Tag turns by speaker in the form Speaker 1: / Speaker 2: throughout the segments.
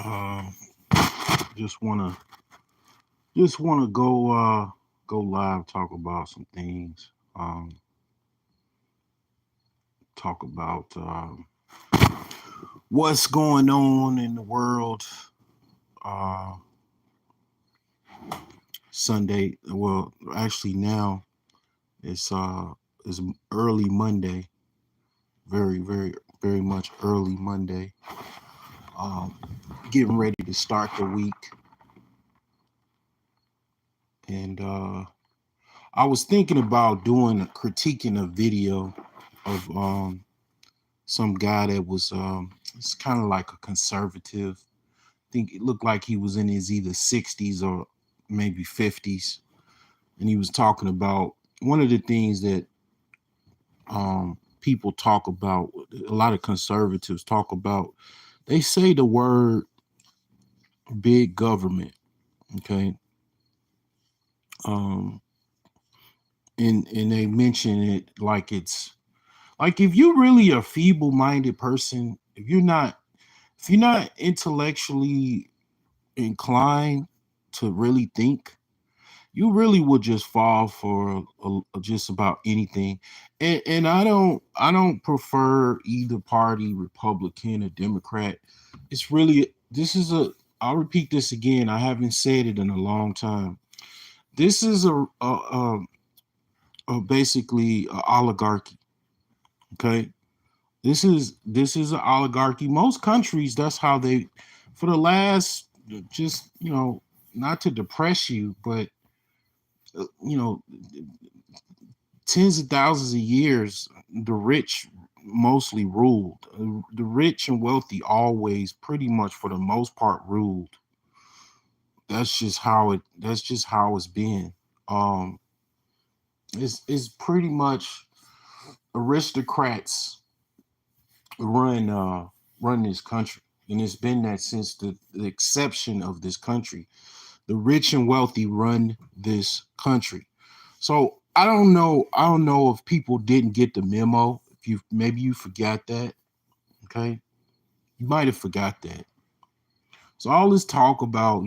Speaker 1: Uh, just wanna go live, talk about some things. Talk about what's going on in the world. Uh, Sunday. Well, actually now it's early Monday. Very much early Monday. Um, Getting ready to start the week, and I was thinking about critiquing a video of some guy that was it's kind of like a conservative. I think it looked like he was in his either 60s or maybe 50s, and he was talking about one of the things that people talk about. A lot of conservatives talk about. They say the word big government. Okay. Um, and they mention it like it's like if you're really a feeble-minded person, if you're not intellectually inclined to really think, you really would just fall for just about anything. And I don't prefer either party, Republican or Democrat. It's really this is a I'll repeat this again. I haven't said it in a long time. This is a basically a oligarchy. Okay, this is an oligarchy. Most countries, that's how they, for the last, just not to depress you, but you know, tens of thousands of years, the rich mostly ruled. The rich and wealthy always, pretty much for the most part, ruled. That's just how it's been. Um, it's pretty much aristocrats run run this country, and it's been that since the exception of this country. The rich and wealthy run this country. So I don't know if people didn't get the memo. If you maybe you forgot that. Okay, you might have forgot that. So all this talk about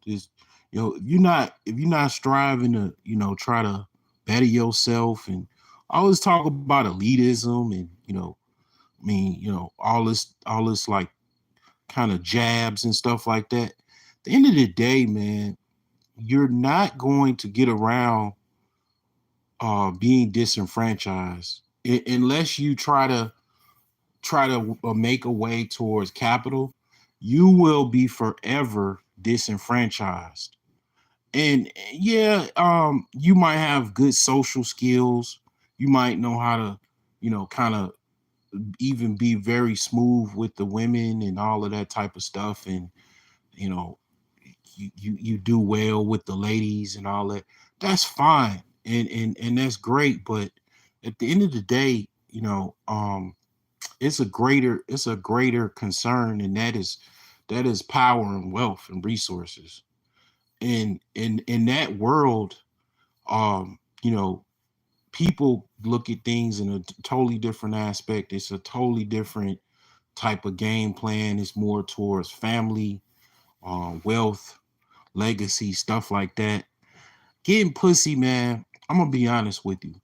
Speaker 1: this, if you're not striving to try to better yourself, and all this talk about elitism, and I mean, all this like kind of jabs and stuff like that. At the end of the day, man, you're not going to get around being disenfranchised unless you try to make a way towards capital. You will be forever disenfranchised. And yeah, you might have good social skills. You might know how to, kind of even be very smooth with the women and all of that type of stuff. And you know, you do well with the ladies and all that. That's fine, and that's great. But at the end of the day, it's a greater concern, and that is power and wealth and resources. And in that world, you know, people look at things in a totally different aspect. It's a totally different type of game plan. It's more towards family, wealth, legacy, stuff like that. Getting pussy, man, I'm gonna be honest with you.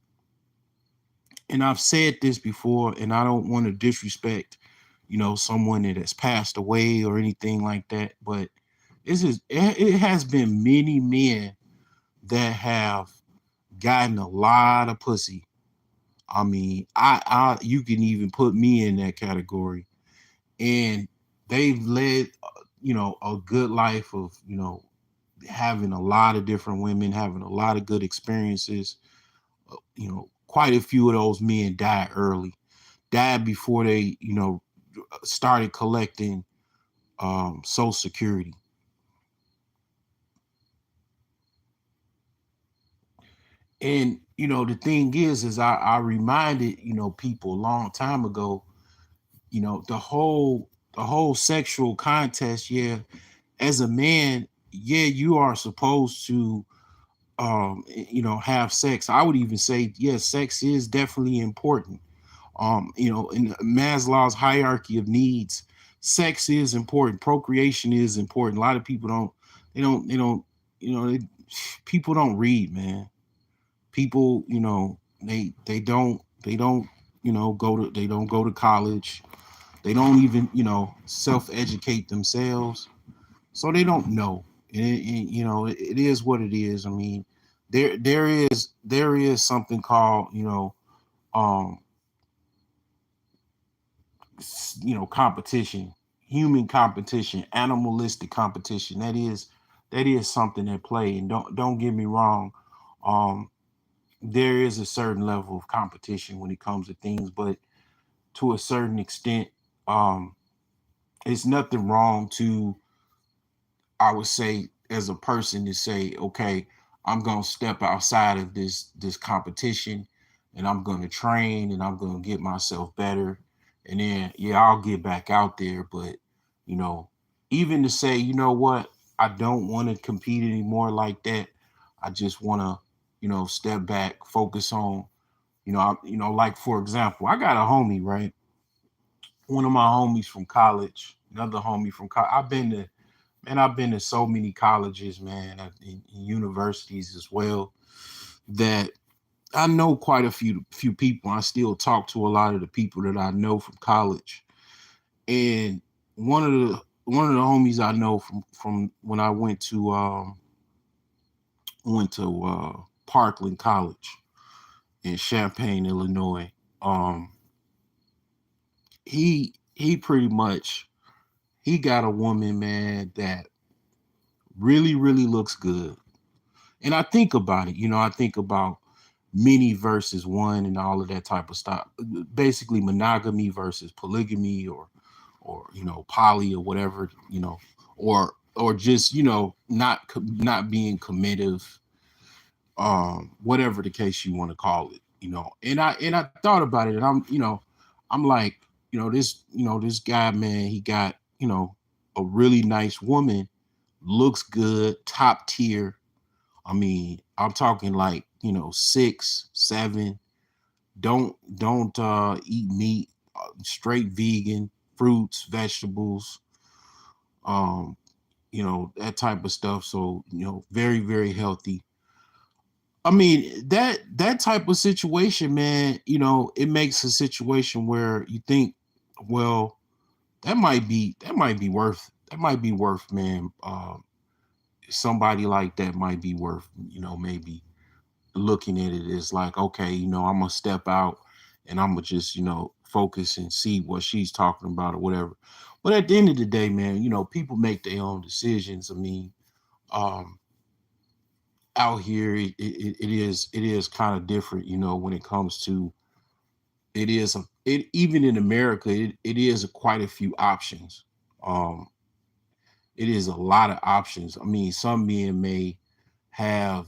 Speaker 1: And I've said this before, and I don't want to disrespect, someone that has passed away or anything like that. But it has been many men that have gotten a lot of pussy. I mean, I you can even put me in that category. And they've led, a good life of, having a lot of different women, having a lot of good experiences. Quite a few of those men died early, died before they, started collecting Social Security. And the thing is I reminded people a long time ago, the whole sexual contest. Yeah, as a man, yeah, you are supposed to have sex. I would even say, yes, sex is definitely important. In Maslow's hierarchy of needs, sex is important, procreation is important. A lot of people don't, you know, people don't read, man. People, they don't, they don't go to college. They don't even, self-educate themselves. So they don't know. It is what it is. I mean, there is something called, um, competition, human competition, animalistic competition. That is something at play. And don't get me wrong. Um, there is a certain level of competition when it comes to things, but to a certain extent, um, it's nothing wrong to, I would say, as a person, to say, okay, I'm gonna step outside of this competition, and I'm gonna train, and I'm gonna get myself better, and then yeah, I'll get back out there. But you know, even to say, you know what, I don't want to compete anymore like that. I just want to, step back, focus on, like for example, I got a homie, right? One of my homies from college, another homie from college. I've been to so many colleges, man, and universities as well, that I know quite a few people. I still talk to a lot of the people that I know from college. And one of the homies I know from when I went to Parkland College in Champaign, Illinois. Um, he pretty much, he got a woman, man, that really, really looks good. And I think about it, I think about many versus one and all of that type of stuff. Basically monogamy versus polygamy, or poly, or whatever, or just, not being committive, whatever the case you want to call it, and I thought about it, and I'm like, this guy, man, he got, a really nice woman, looks good, top tier. I mean, I'm talking like, 6, 7. Don't eat meat, straight vegan, fruits, vegetables, um, that type of stuff. So, very, very healthy. I mean, that type of situation, man, it makes a situation where you think, well, that might be worth, man. Somebody like that might be worth, maybe looking at it as like, okay, I'm gonna step out, and I'm gonna just, focus and see what she's talking about or whatever. But at the end of the day, man, people make their own decisions. I mean, um, out here, it is kind of different, when it comes to, even in America, it is quite a few options. Um, it is a lot of options. I mean, some men may have,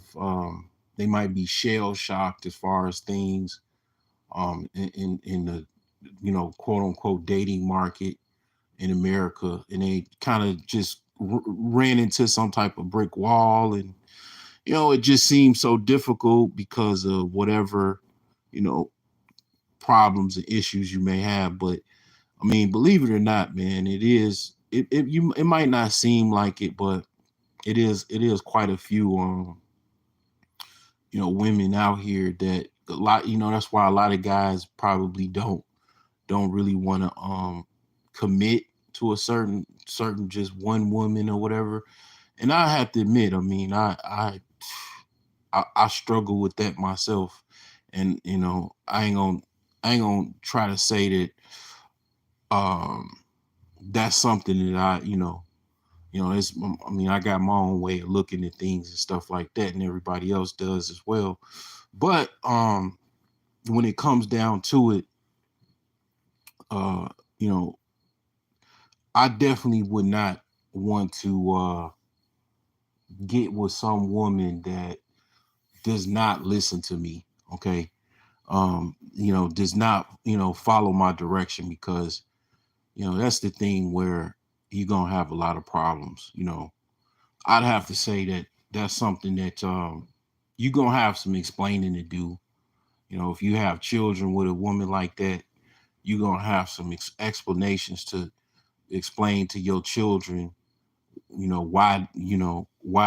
Speaker 1: they might be shell shocked as far as things, in the, quote unquote dating market in America, and they kind of just ran into some type of brick wall, and it just seems so difficult because of whatever, you know problems and issues you may have. But I mean, believe it or not, man, it might not seem like it, but it is quite a few, women out here that a lot, that's why a lot of guys probably don't really want to commit to a certain just one woman or whatever. And I have to admit, I mean, I struggle with that myself. And I ain't gonna try to say that, um that's something that it's, I mean, I got my own way of looking at things and stuff like that, and everybody else does as well. But when it comes down to it, uh, you know, I definitely would not want to get with some woman that does not listen to me. Okay. Does not, follow my direction, because, that's the thing where you're gonna have a lot of problems. I'd have to say that that's something that, you're gonna have some explaining to do. If you have children with a woman like that, you're gonna have some explanations explain to your children, why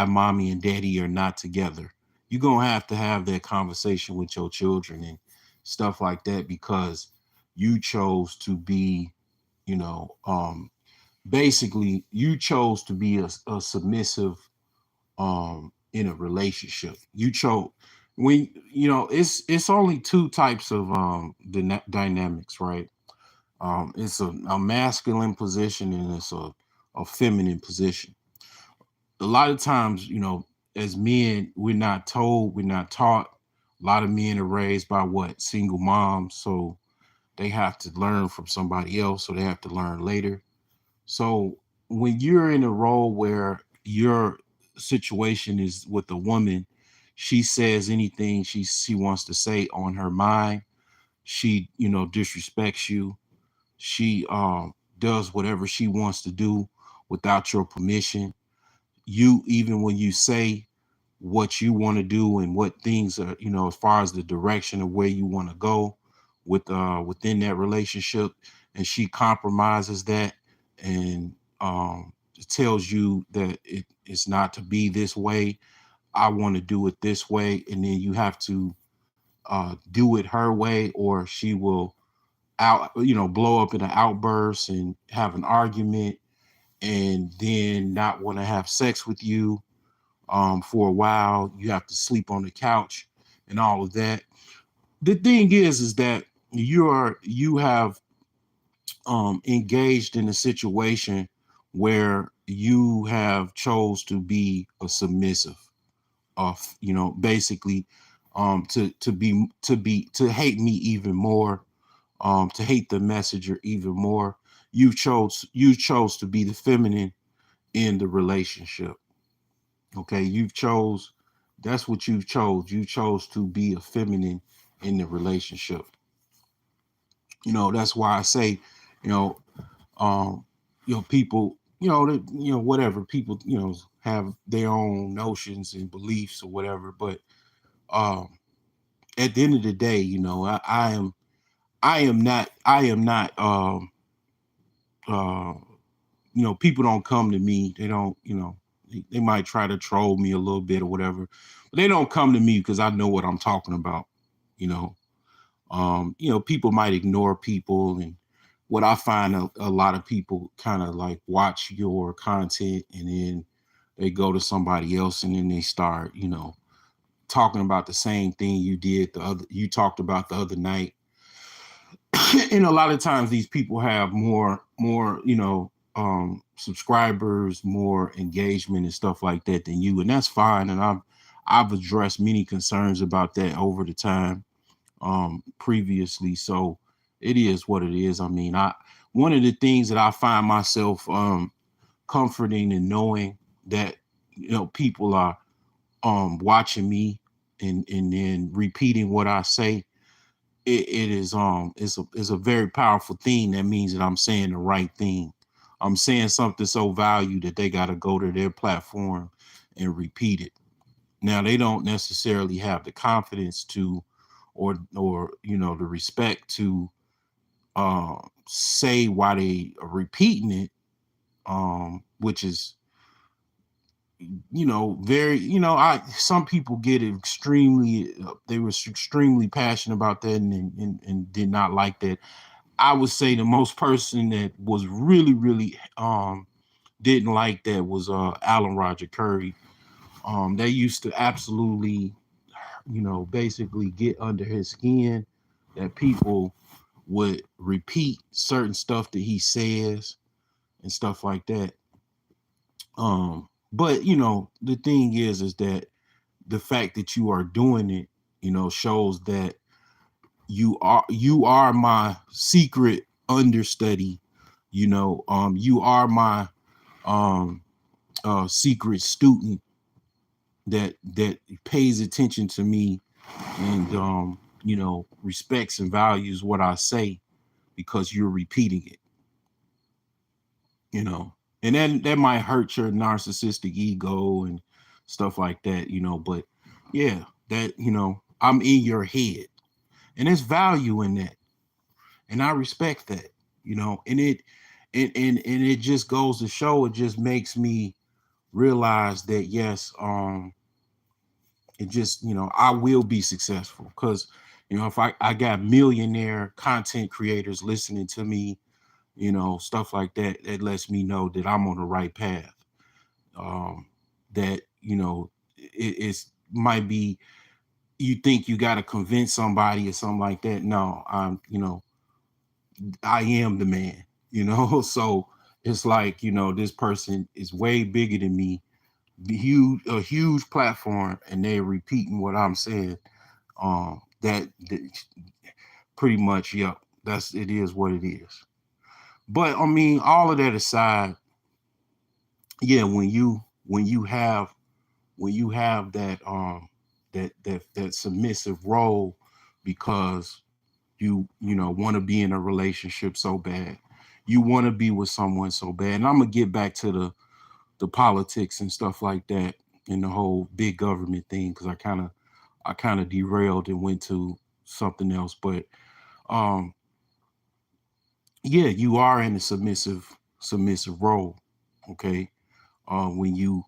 Speaker 1: mommy and daddy are not together. You're gonna have to have that conversation with your children and stuff like that, because you chose to be, you know, basically you chose to be a submissive in a relationship. You chose when it's only two types of dynamics, right? It's a masculine position and it's a feminine position. A lot of times, as men, we're not told, we're not taught. A lot of men are raised by what? Single moms. So they have to learn from somebody else. So they have to learn later. So when you're in a role where your situation is with a woman, she says anything she wants to say on her mind. She, disrespects you. She does whatever she wants to do without your permission. You, even when you say what you want to do and what things are, as far as the direction of where you want to go within that relationship, and she compromises that and tells you that it's not to be this way. I want to do it this way, and then you have to do it her way, or she will blow up in an outburst and have an argument, and then not want to have sex with you for a while. You have to sleep on the couch and all of that. The thing is that you have engaged in a situation where you have chose to be a submissive of, basically to hate me even more, to hate the messenger even more. You chose to be the feminine in the relationship. Okay, that's what you chose. You chose to be a feminine in the relationship. That's why I say, you know, people, whatever people, have their own notions and beliefs or whatever. But um, at the end of the day, I am not, uh, people don't come to me. They don't, they might try to troll me a little bit or whatever, but they don't come to me because I know what I'm talking about. You know, people might ignore people, and what I find a lot of people kind of like watch your content and then they go to somebody else and then they start, talking about the same thing you talked about the other night. And a lot of times these people have more subscribers, more engagement and stuff like that than you, and that's fine. And I've addressed many concerns about that over the time previously. So it is what it is. I mean, I one of the things that I find myself comforting in knowing that people are watching me and then repeating what I say. It is it's a very powerful thing. That means that I'm saying the right thing. I'm saying something so valued that they got to go to their platform and repeat it. Now they don't necessarily have the confidence to, or the respect to say why they are repeating it, which is very, I some people get extremely they were extremely passionate about that and did not like that. I would say the most person that was really, really didn't like that was Alan Roger Curry. They used to absolutely, basically get under his skin, that people would repeat certain stuff that he says and stuff like that. But the thing is that the fact that you are doing it, shows that you are my secret understudy. You are my um secret student that pays attention to me and respects and values what I say because you're repeating it, you know. And then that might hurt your narcissistic ego and stuff like that, but yeah, that I'm in your head. And there's value in that. And I respect that, and And it just goes to show, it just makes me realize that yes, it just, I will be successful because, if I got millionaire content creators listening to me, stuff like that, that lets me know that I'm on the right path. That, it's might be, you think you got to convince somebody or something like that. No, I am the man, so it's like, this person is way bigger than me, a huge platform, and they're repeating what I'm saying. That pretty much, yep, it is what it is. But I mean, all of that aside, yeah, when you have that submissive role, because you want to be in a relationship so bad, you want to be with someone so bad. And I'm gonna get back to the politics and stuff like that, and the whole big government thing, because I kind of derailed and went to something else. But um yeah, you are in a submissive role. Okay. When you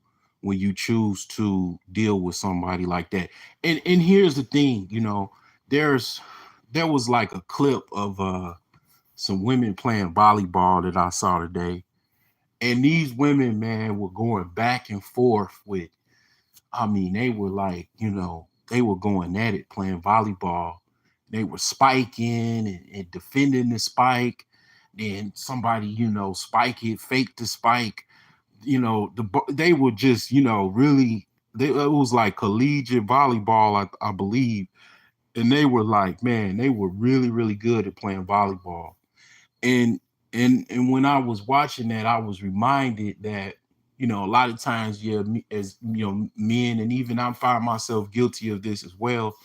Speaker 1: choose to deal with somebody like that. And here's the thing, there's there was like a clip of some women playing volleyball that I saw today. And these women, man, were going back and forth with, I mean, they were like, they were going at it playing volleyball. They were spiking and defending the spike. Then somebody, spike it, fake the spike. They were just, really, it was like collegiate volleyball, I believe. And they were like, man, they were really, really good at playing volleyball. And and when I was watching that, I was reminded that, a lot of times, yeah, as men, and even I find myself guilty of this as well.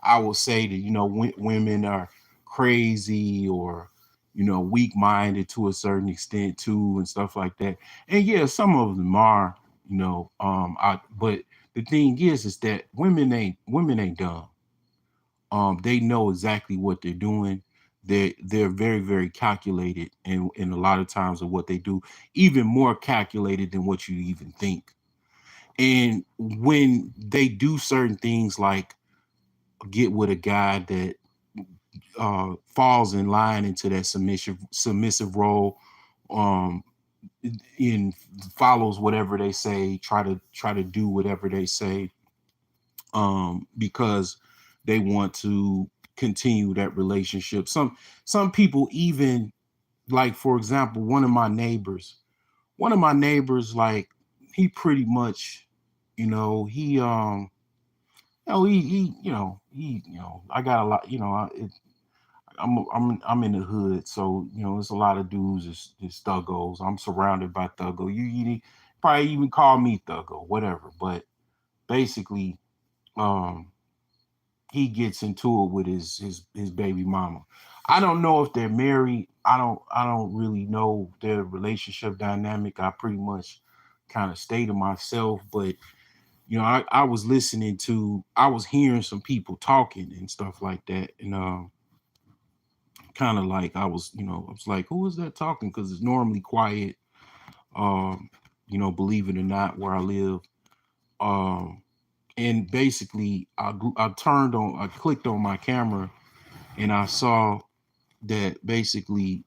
Speaker 1: I will say that, women are crazy, or weak-minded to a certain extent too, and stuff like that. And yeah, some of them are, I but the thing is that women ain't dumb. They know exactly what they're doing. They're very, very calculated, and a lot of times of what they do, even more calculated than what you even think. And when they do certain things, like get with a guy that falls in line into that submissive role, um, in follows whatever they say, try to do whatever they say, because they want to continue that relationship. Some people even, like, for example, one of my neighbors, like, he pretty much, he I got a lot, I'm in the hood, so there's a lot of dudes is thuggos. I'm surrounded by thuggo. You probably even call me thuggo, whatever. But basically, um, he gets into it with his baby mama. I don't know if they're married. I don't really know their relationship dynamic. I pretty much kind of stay to myself. But I was hearing some people talking and stuff like that, and kind of like I was like, who is that talking? Because it's normally quiet. Um, believe it or not, where I live. Um, and basically, I clicked on my camera, and I saw that basically,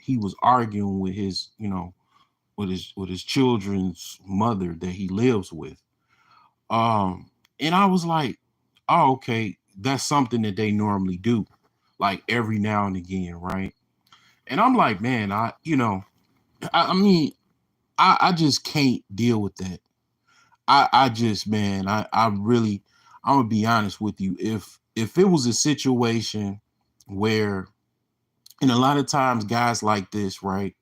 Speaker 1: he was arguing with his children's mother that he lives with. And I was like, oh, okay, that's something that they normally do, like every now and again, right? And I'm like, man, I mean, I just can't deal with that. I just, man, I really, I'm gonna be honest with you. If it was a situation where, and a lot of times guys like this, right?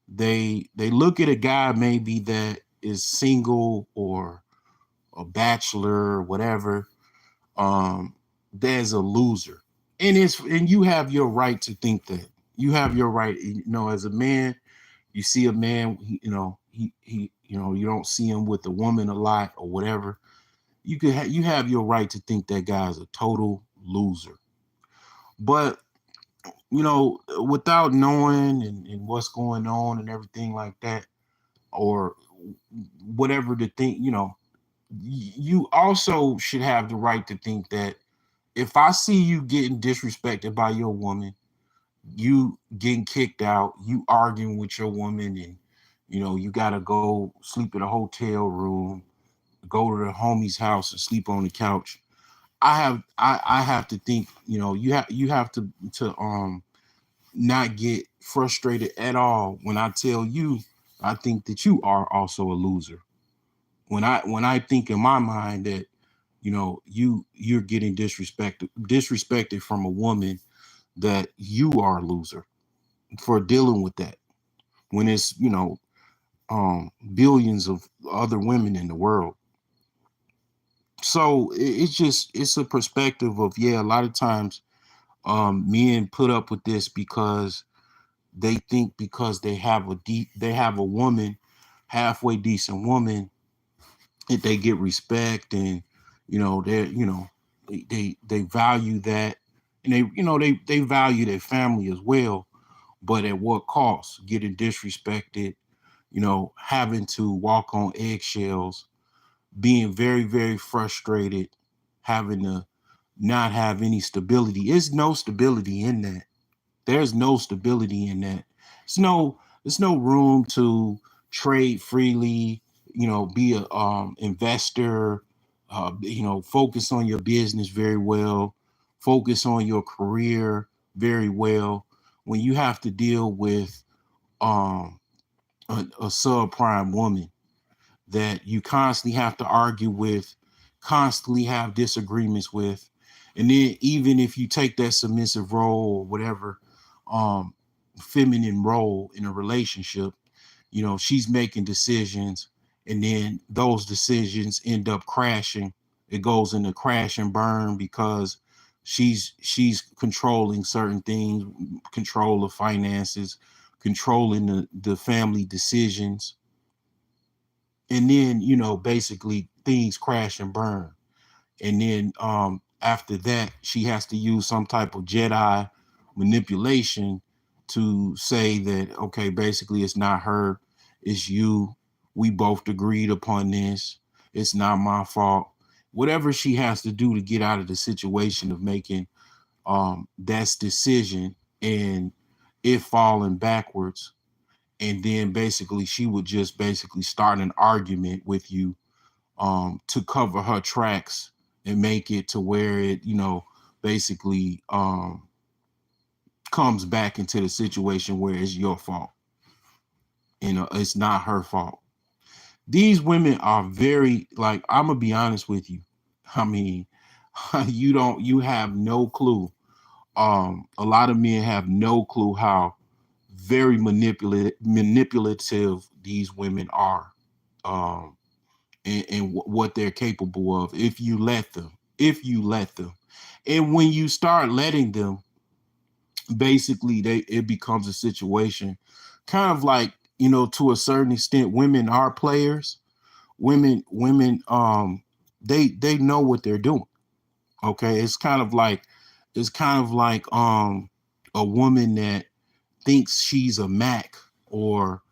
Speaker 1: They look at a guy maybe that is single, or a bachelor or whatever, um, there's a loser. And you have your right to think that. You have your right, as a man, you see a man, you don't see him with a woman a lot or whatever. You have your right to think that guy's a total loser. But without knowing and what's going on and everything like that, or whatever the thing, you also should have the right to think that if I see you getting disrespected by your woman, you getting kicked out, you arguing with your woman, and you gotta go sleep in a hotel room, go to the homie's house and sleep on the couch. I have to think, you have to not get frustrated at all when I tell you I think that you are also a loser. When I think in my mind that you're getting disrespected from a woman, that you are a loser for dealing with that, when it's billions of other women in the world. So it's a perspective of, yeah, a lot of times men put up with this because they think because they have a woman, halfway decent woman, that they get respect, and they value that, and they value their family as well, but at what cost? Getting disrespected, having to walk on eggshells, being very, very frustrated, having to not have any stability. There's no stability in that. There's no stability in that. There's no room to trade freely, be a investor, focus on your business very well, focus on your career very well, when you have to deal with um a subprime woman that you constantly have to argue with, constantly have disagreements with. And then even if you take that submissive role or whatever um feminine role in a relationship, she's making decisions, and then those decisions end up crashing. It goes into crash and burn because she's controlling certain things, control of finances, controlling the family decisions, and then basically things crash and burn. And then after that she has to use some type of Jedi manipulation to say that, okay, basically it's not her, it's you, we both agreed upon this, it's not my fault. Whatever she has to do to get out of the situation of making that's decision, and it falling backwards. And then basically she would just basically start an argument with you to cover her tracks and make it to where it, basically comes back into the situation where it's your fault. It's not her fault. These women are very, like, I'm gonna be honest with you. I mean, you have no clue. A lot of men have no clue how very manipulative these women are. Um, and what they're capable of, if you let them. And when you start letting them, basically it becomes a situation, kind of like, to a certain extent, women are players. Women they know what they're doing. Okay, it's kind of like a woman that thinks she's a Mac, or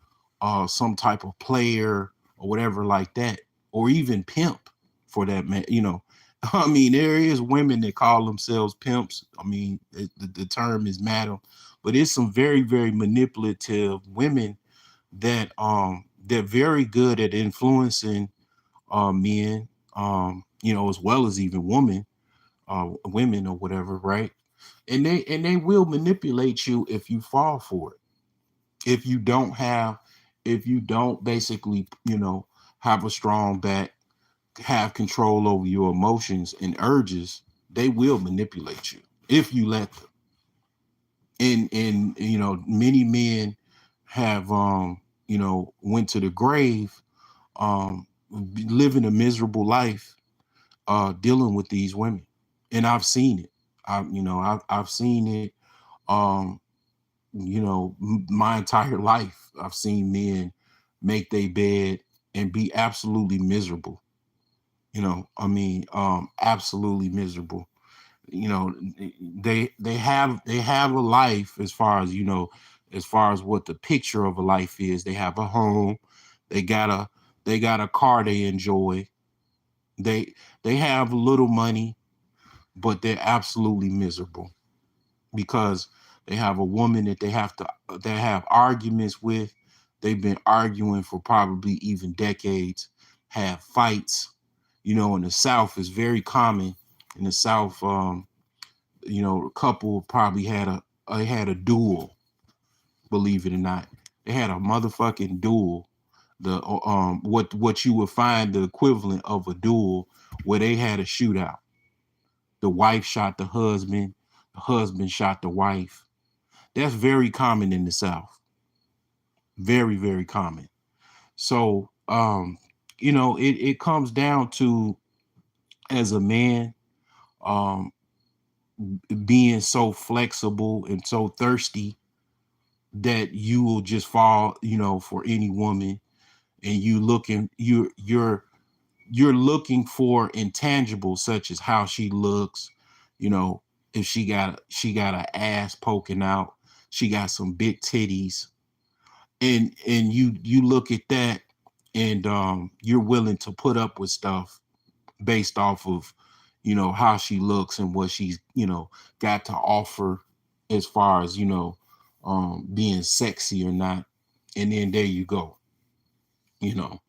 Speaker 1: some type of player or whatever like that, or even pimp for that man. I mean, there is women that call themselves pimps. I mean, the term is madam, but it's some very, very manipulative women that they're very good at influencing men, as well as even women or whatever, right? And they will manipulate you if you fall for it. if you don't have if you don't basically, have a strong back, have control over your emotions and urges, they will manipulate you if you let them. And many men have went to the grave, um living a miserable life, dealing with these women. And I've seen it. I've seen it. um my entire life I've seen men make their bed and be absolutely miserable. I mean, absolutely miserable. you know, they have a life as far as, as far as what the picture of a life is. They have a home, they got a car they enjoy. They have little money, but they're absolutely miserable because they have a woman that they have arguments with. They've been arguing for probably even decades, have fights. In the South is very common. In the South, a couple probably had a duel, believe it or not. They had a motherfucking duel. What you would find the equivalent of a duel, where they had a shootout. The wife shot the husband shot the wife. That's very common in the South. Very, very common. So, it comes down to, as a man, um, being so flexible and so thirsty that you will just fall, for any woman, and you're looking for intangibles such as how she looks, you know, if she got an ass poking out, she got some big titties, and you look at that, and you're willing to put up with stuff based off of, how she looks and what she's, got to offer, as far as, being sexy or not. And then there you go, you know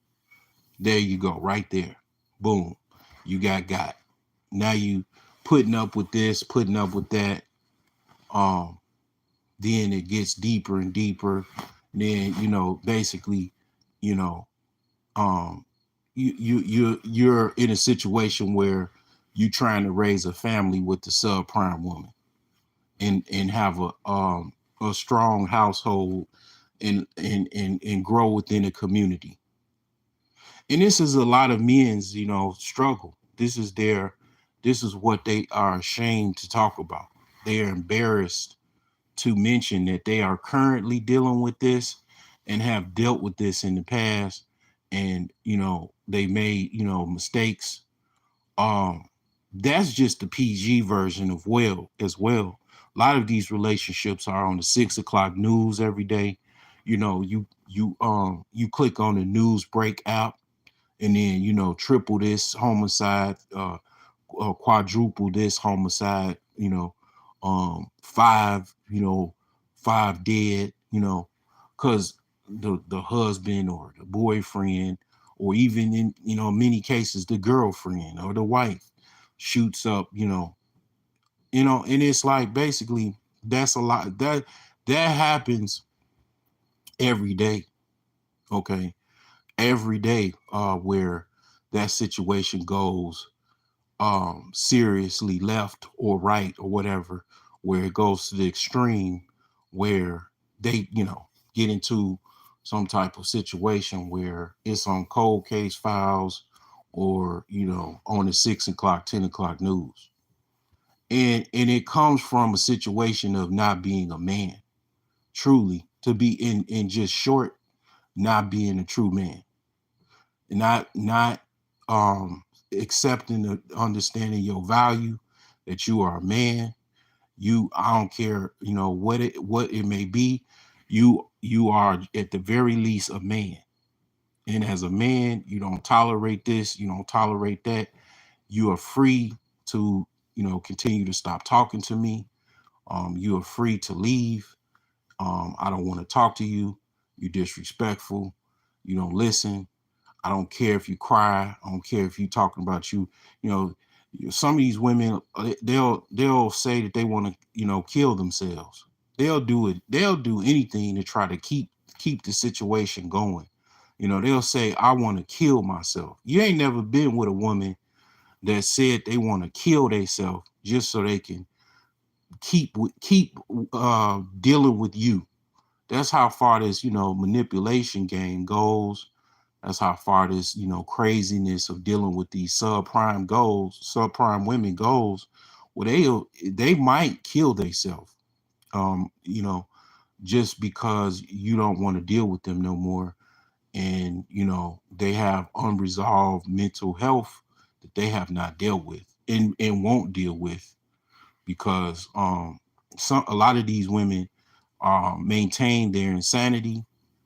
Speaker 1: there you go, right there. Boom. You got. Now you putting up with this, putting up with that. Um, then it gets deeper and deeper. Then, basically, you know, um, you're in a situation where you trying to raise a family with the subprime woman, and have a strong household, and grow within a community. And this is a lot of men's, struggle. This is what they are ashamed to talk about. They are embarrassed to mention that they are currently dealing with this, and have dealt with this in the past. And, they made, mistakes. um that's just the PG version of, well, as well. A lot of these relationships are on the 6 o'clock news every day. You click on the news break app, and then, triple this homicide, quadruple this homicide, five dead, because the husband or the boyfriend, or even in, many cases, the girlfriend or the wife shoots up, and it's like, basically, that's a lot that happens every day. Okay, every day, where that situation goes seriously left or right or whatever, where it goes to the extreme, where they, get into some type of situation where it's on cold case files, or, on the 6 o'clock, 10 o'clock news. And it comes from a situation of not being a man, truly, to be in just short, not being a true man, not accepting, the understanding your value, that you are a man. I don't care, what it may be. You are, at the very least, a man. And as a man, you don't tolerate this, you don't tolerate that. You are free to, continue to stop talking to me. You are free to leave. I don't want to talk to you. You're disrespectful. You don't listen. I don't care if you cry. I don't care if you talking about you. You know, some of these women, they'll say that they want to, kill themselves. They'll do it. They'll do anything to try to keep the situation going. They'll say, I want to kill myself. You ain't never been with a woman that said they want to kill themselves just so they can keep dealing with you. That's how far this, manipulation game goes. That's how far this, craziness of dealing with these subprime women goes, where they might kill themselves, just because you don't want to deal with them no more. And, they have unresolved mental health that they have not dealt with, and won't deal with. because a lot of these women maintain their insanity,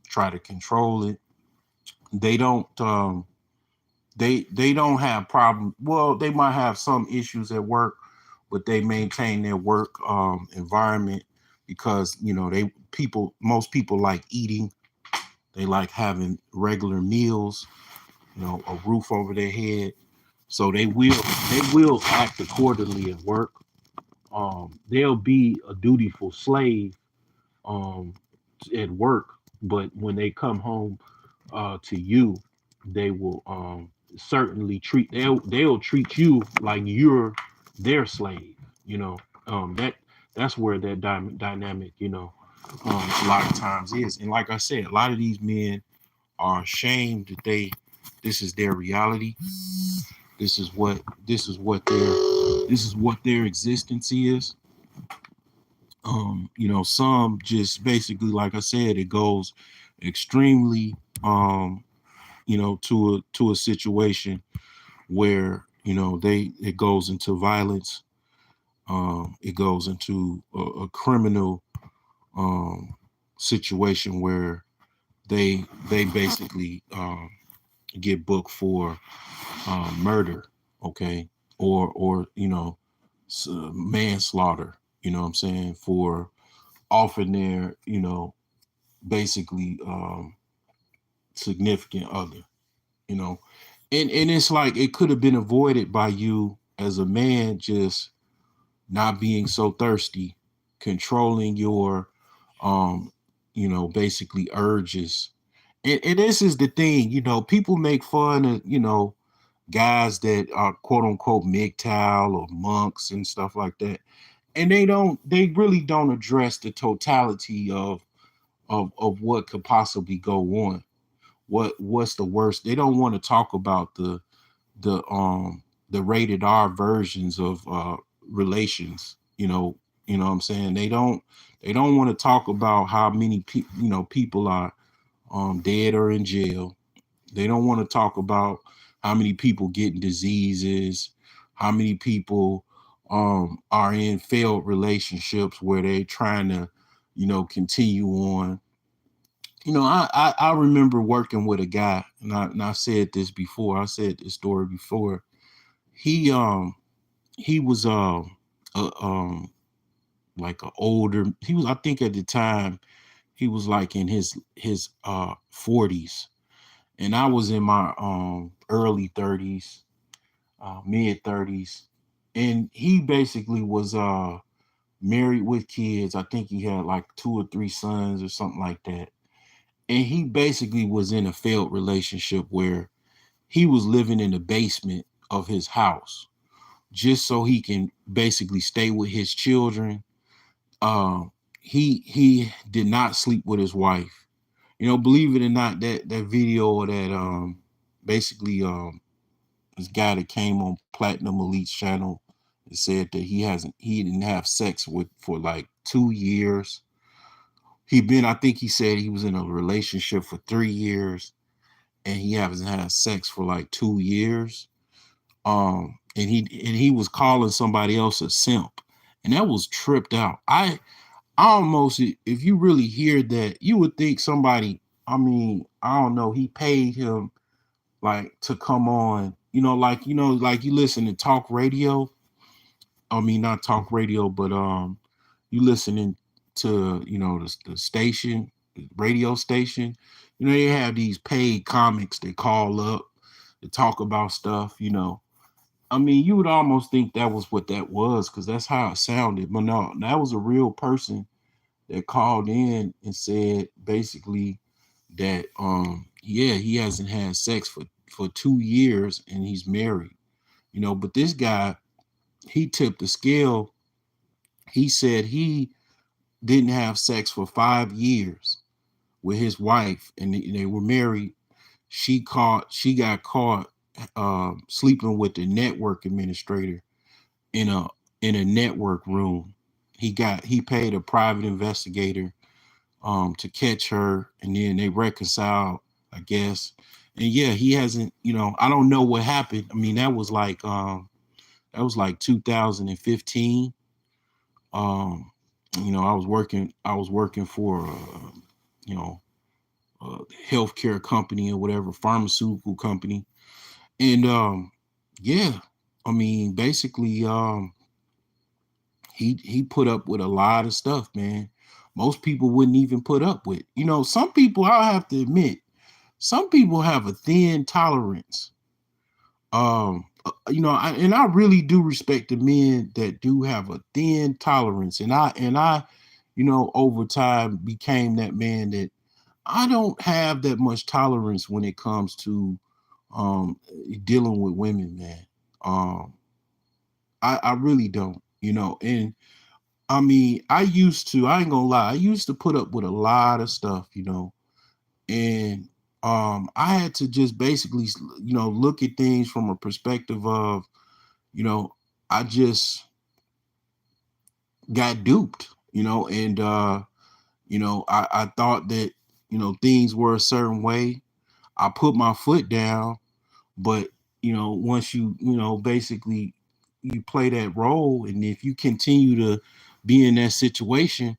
Speaker 1: try to control it. They don't they don't have problem. Well, they might have some issues at work, but they maintain their work environment because they people most people like eating. They like having regular meals, a roof over their head. So they will act accordingly at work. They'll be a dutiful slave um, at work, but when they come home to you, they will certainly they'll treat you like you're their slave. You know that's where that dynamic a lot of times is. And like I said, a lot of these men are ashamed that this is their reality. This is what their existence is. Some just basically, like I said, it goes extremely to a situation where it goes into violence. It goes into a criminal um situation where they basically get booked for murder, okay, or manslaughter. You know what I'm saying, for offering their basically significant other. You know, and it's like it could have been avoided by you as a man, just not being so thirsty, controlling your basically urges. And this is the thing, people make fun of guys that are quote unquote MGTOW or monks and stuff like that, and they really don't address the totality of what could possibly go on. What's the worst? They don't want to talk about the rated R versions of relations. What I'm saying. They don't want to talk about how many people are dead or in jail. They don't want to talk about how many people getting diseases, how many people are in failed relationships where they trying to continue on. I remember working with a guy, and I said this before. I said this story before. He was a, like a older. He was, I think, at the time he was like in his 40s, and I was in my early 30s, mid 30s, and he basically was married with kids. I think he had like two or three sons or something like that. And he basically was in a failed relationship where he was living in the basement of his house just so he can basically stay with his children. He did not sleep with his wife. Believe it or not, that video or that basically this guy that came on Platinum Elite's channel and said that he didn't have sex with for like 2 years. I think he said he was in a relationship for 3 years and he hasn't had sex for like 2 years. And he was calling somebody else a simp, and that was tripped out. I almost, if you really hear that, you would think somebody. I mean, I don't know. He paid him like to come on. Like you listen to talk radio. I mean, not talk radio, but you listening to the station, the radio station. They have these paid comics that call up to talk about stuff. I mean, you would almost think that was what that was because that's how it sounded. But no, that was a real person that called in and said basically that yeah, he hasn't had sex for 2 years and he's married. But this guy, he tipped the scale. He said he didn't have sex for 5 years with his wife, and they were married. She got caught sleeping with the network administrator in a network room. He paid a private investigator to catch her, and then they reconciled, I guess. And yeah, he hasn't. I don't know what happened. I mean, that was like 2015. Um, I was working for you know, a healthcare company or whatever, pharmaceutical company. And yeah, I mean, basically, he put up with a lot of stuff, man. Most people wouldn't even put up with. Some people, I'll have to admit, some people have a thin tolerance. And I really do respect the men that do have a thin tolerance. And I, over time became that man that I don't have that much tolerance when it comes to um dealing with women, man. Um, I really don't, and I mean, I ain't gonna lie, I used to put up with a lot of stuff, and I had to just basically, look at things from a perspective of, you know, I just got duped, and I thought that, things were a certain way. I put my foot down, but once basically you play that role, and if you continue to be in that situation,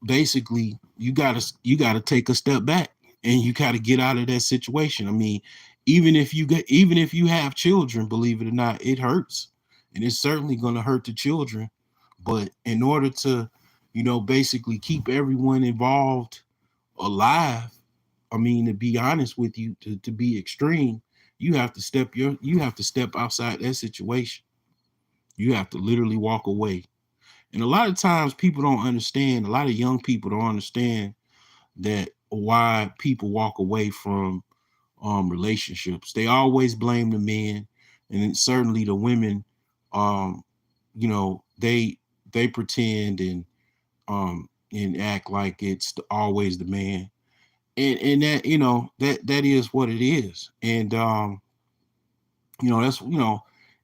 Speaker 1: basically you gotta take a step back, and you gotta get out of that situation. I mean, even if you have children, believe it or not, it hurts. And it's certainly gonna hurt the children. But in order to, basically keep everyone involved alive, I mean, to be honest with you, to be extreme, you have to step outside that situation. You have to literally walk away. And a lot of times people don't understand, a lot of young people don't understand that why people walk away from relationships. They always blame the men, and then certainly the women, um, they pretend and act like it's always the man. And that, that is what it is. And that's,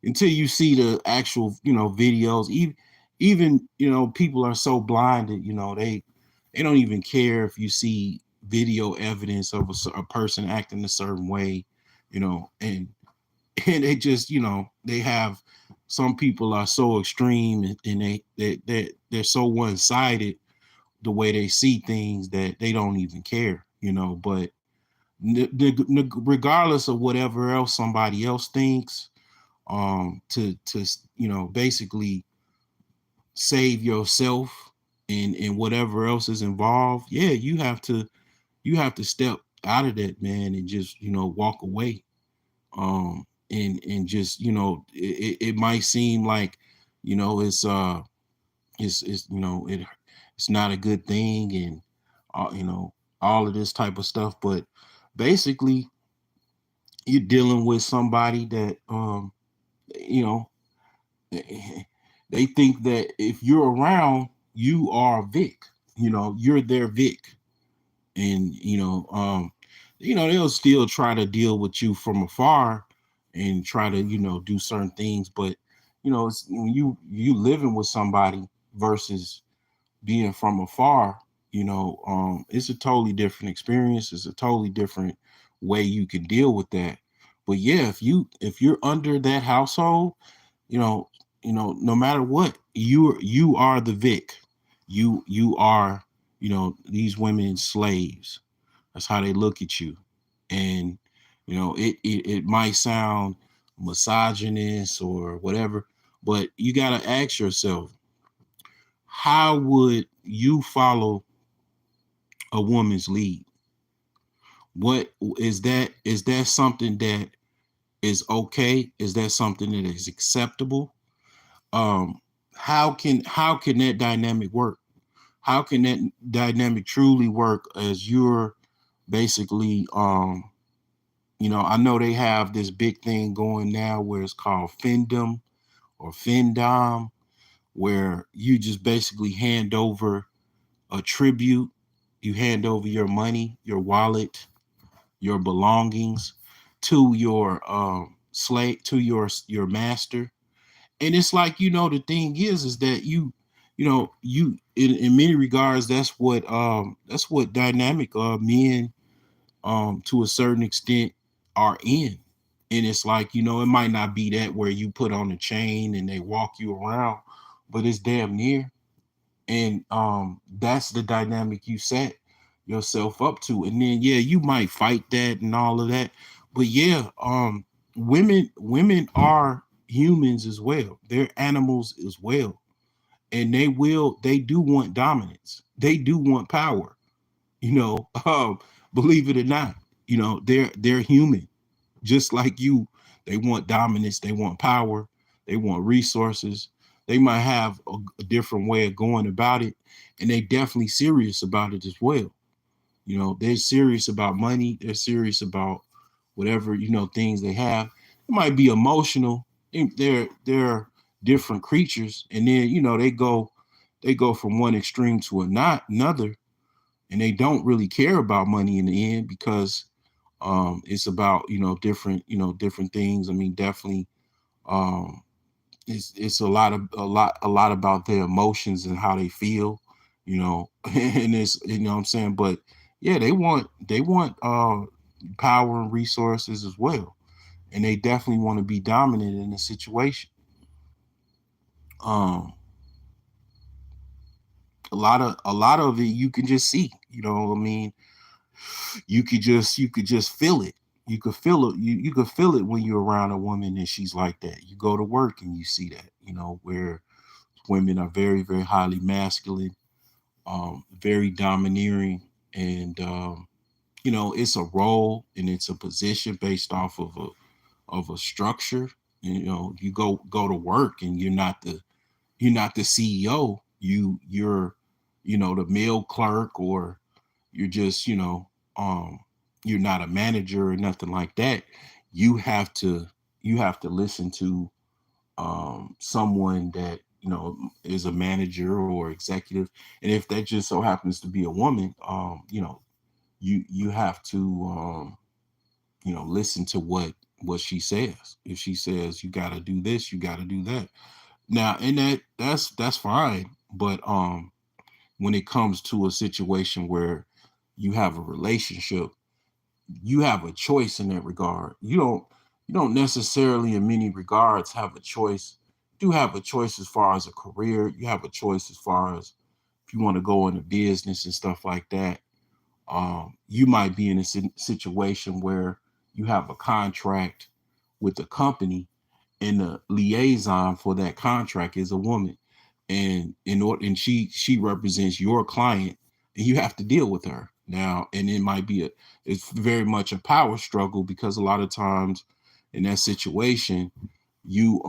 Speaker 1: until you see the actual, videos, even people are so blinded, they don't even care if you see video evidence of a person acting a certain way, and and they just, they have, some people are so extreme, and they're so one-sided the way they see things that they don't even care, but regardless of whatever else somebody else thinks, to basically save yourself and whatever else is involved, yeah, you have to step out of that, man, and just walk away. And just, it might seem like, it's it's not a good thing, and all of this type of stuff, but basically you're dealing with somebody that you know they think that if you're around, you are Vic. You're their Vic. And they'll still try to deal with you from afar and try to do certain things, but it's when you living with somebody versus being from afar. It's a totally different experience. It's a totally different way you can deal with that. But yeah, if you're under that household, you know, no matter what, you are the Vic. You are, these women slaves. That's how they look at you. And it might sound misogynist or whatever, but you gotta ask yourself, how would you follow a woman's lead? What is that something that is okay? Is that something that is acceptable? um how can that dynamic work? How can that dynamic truly work, as you're basically I know they have this big thing going now where it's called findom or findom, where you just basically hand over a tribute. You hand over your money, your wallet, your belongings to your slave, to your master. And it's like, the thing is that you in many regards, that's what dynamic men to a certain extent are in. And it's like, it might not be that where you put on a chain and they walk you around, but it's damn near. And that's the dynamic you set yourself up to. And then yeah, you might fight that and all of that. But yeah, women are humans as well. They're animals as well. And they do want dominance. They do want power. You know, believe it or not, they're human just like you. They want dominance, they want power, they want resources. They might have a different way of going about it, and they definitely serious about it as well. They're serious about money, they're serious about whatever, things they have. It might be emotional. They're different creatures, and then they go from one extreme to another, and they don't really care about money in the end because it's about different things. I mean, definitely, um it's a lot about their emotions and how they feel, and it's, what I'm saying. But yeah, they want power and resources as well, and they definitely want to be dominant in the situation. um a lot of it you can just see, I mean, you could just feel it. You could feel it when you're around a woman and she's like that. You go to work and you see that, where women are very, very highly masculine, very domineering, and it's a role and it's a position based off of a structure. You go to work and you're not the CEO. You're the mail clerk, or you're just, you're not a manager or nothing like that. You have to listen to someone that is a manager or executive, and if that just so happens to be a woman, you have to listen to what she says. If she says you got to do this, you got to do that. Now, and that's fine, but when it comes to a situation where you have a relationship, you have a choice in that regard. You don't necessarily in many regards have a choice. You do have a choice as far as a career. You have a choice as far as if you want to go into business and stuff like that. You might be in a situation where you have a contract with the company, and the liaison for that contract is a woman, and she represents your client, and you have to deal with her now. And it's very much a power struggle, because a lot of times in that situation, you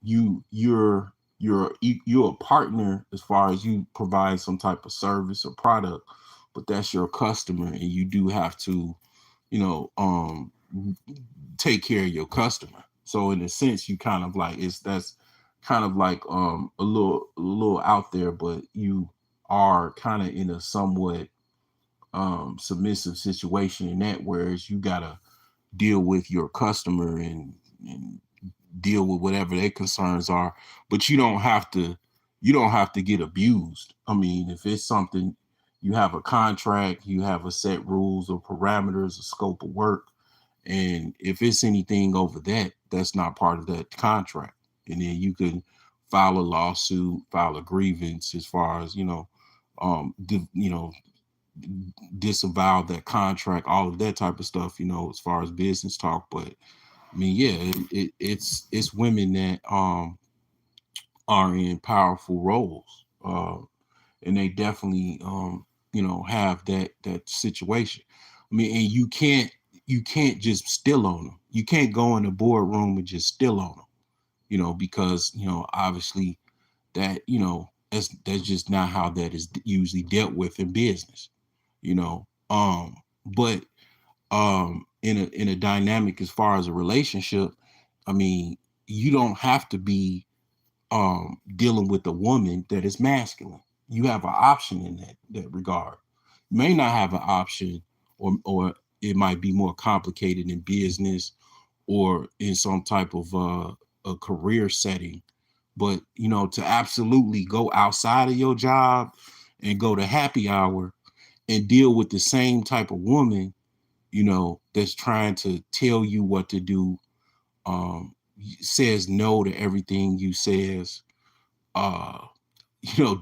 Speaker 1: you're a partner as far as you provide some type of service or product, but that's your customer, and you do have to you know um take care of your customer. So in a sense, you kind of like, it's that's kind of like a little out there, but you are kind of in a somewhat submissive situation in that, whereas you gotta deal with your customer, and deal with whatever their concerns are. But you don't have to get abused. I mean, if it's something, you have a contract, you have a set rules or parameters, a scope of work, and if it's anything over that, that's not part of that contract. And then you can file a lawsuit, file a grievance, as far as disavow that contract, all of that type of stuff, as far as business talk. But I mean, yeah, it's women that are in powerful roles, and they definitely have that situation. I mean, and you can't just still on them. You can't go in the boardroom and just still on them, because obviously that's just not how that is usually dealt with in business, you know. But in a dynamic as far as a relationship, I mean, you don't have to be dealing with a woman that is masculine. You have an option in that regard. You may not have an option, or it might be more complicated in business or in some type of a career setting. But to absolutely go outside of your job and go to happy hour and deal with the same type of woman, that's trying to tell you what to do, says no to everything you says, uh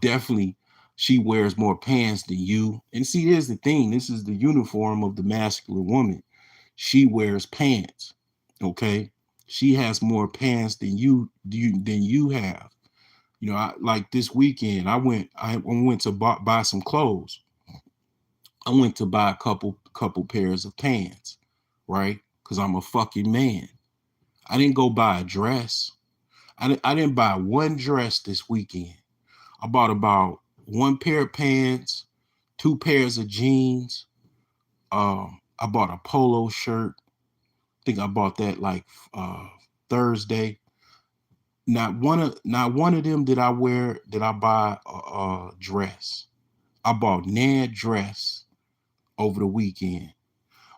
Speaker 1: definitely she wears more pants than you. And see, here's the thing, this is the uniform of the masculine woman. She wears pants. Okay, she has more pants than you have. Like this weekend, I went to buy some clothes. I went to buy a couple pairs of pants, right? Because I'm a fucking man. I didn't go buy a dress. I didn't buy one dress this weekend. I bought about one pair of pants, two pairs of jeans. I bought a polo shirt. I think I bought that like Thursday. Not one of them did I buy a dress. I bought nan dress over the weekend.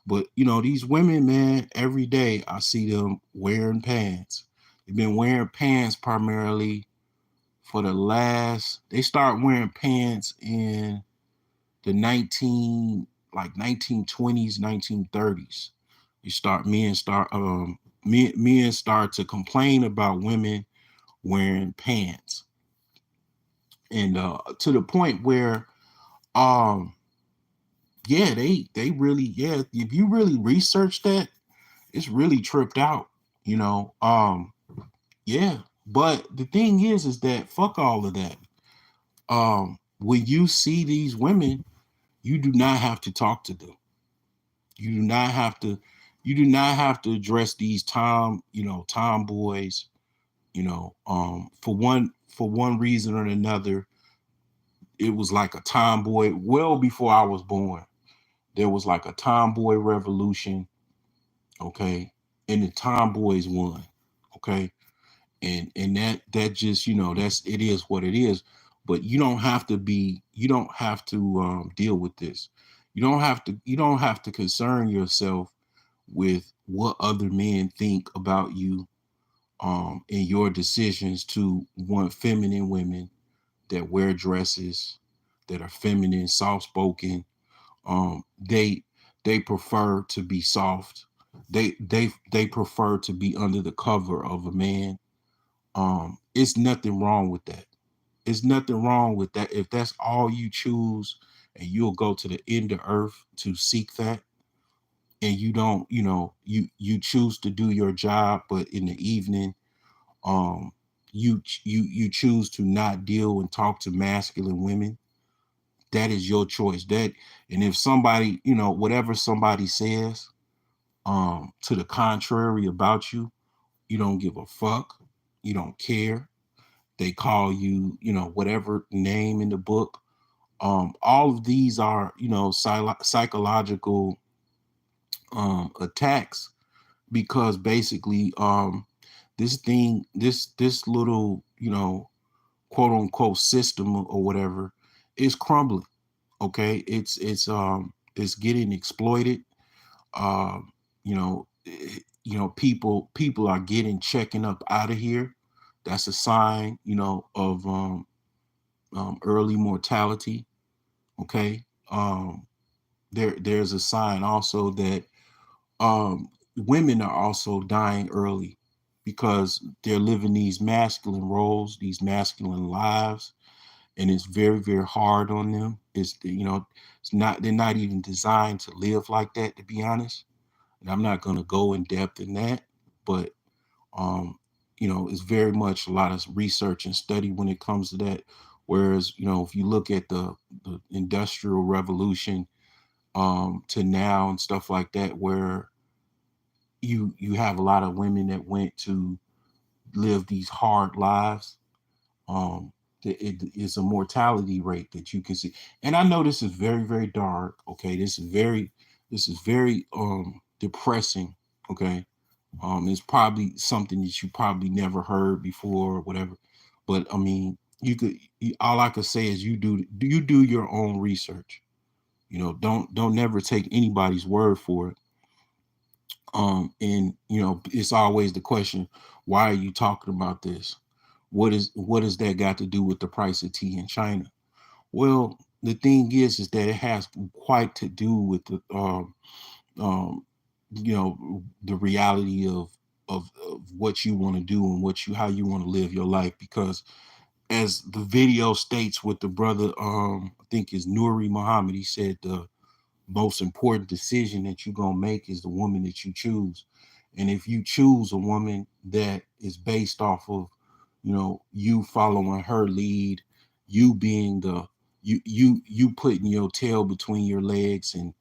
Speaker 1: But these women, man, every day I see them wearing pants. They've been wearing pants primarily for they start wearing pants in the 1920s, 1930s. Men start to complain about women wearing pants. And to the point where um yeah, they really, yeah, if you really research that, it's really tripped out, you know. Yeah. But the thing is that fuck all of that. When you see these women, you do not have to talk to them. You do not have to address these tomboys, for one reason or another. It was like a tomboy well before I was born. There was like a tomboy revolution, okay? And the tomboys won, okay? And that just, that's, it is what it is. But you don't have to deal with this. You don't have to concern yourself with what other men think about you, and your decisions to want feminine women that wear dresses, that are feminine, soft spoken. They prefer to be soft. They prefer to be under the cover of a man. It's nothing wrong with that. It's nothing wrong with that. If that's all you choose, and you'll go to the end of earth to seek that, and you don't, you choose to do your job, but in the evening, um, you choose to not deal and talk to masculine women. That is your choice. And if somebody, whatever somebody says, to the contrary about you, you don't give a fuck. You don't care. They call you, whatever name in the book. All of these are, psychological attacks, because basically, this little, quote unquote system or whatever is crumbling. Okay, it's getting exploited. You know, people are getting checking up out of here. That's a sign, of early mortality. Okay, there's a sign also that women are also dying early, because they're living these masculine roles, these masculine lives, and it's very, very hard on them. It's not, they're not even designed to live like that, to be honest. And I'm not going to go in depth in that, but um, it's very much a lot of research and study when it comes to that. Whereas, if you look at the industrial revolution, to now and stuff like that, where you have a lot of women that went to live these hard lives. um it is a mortality rate that you can see. And I know this is very, very dark. Okay, this is very depressing. Okay, it's probably something that you probably never heard before or whatever. But I mean, all I could say is you do your own research. Don't never take anybody's word for it. And it's always the question, why are you talking about this? What has that got to do with the price of tea in China? Well, the thing is that it has quite to do with um, the reality of what you want to do, and how you want to live your life. Because as the video states with the brother, I think is Nuri Muhammad. He said the most important decision that you're gonna make is the woman that you choose. And if you choose a woman that is based off of, you following her lead, you being the you putting your tail between your legs and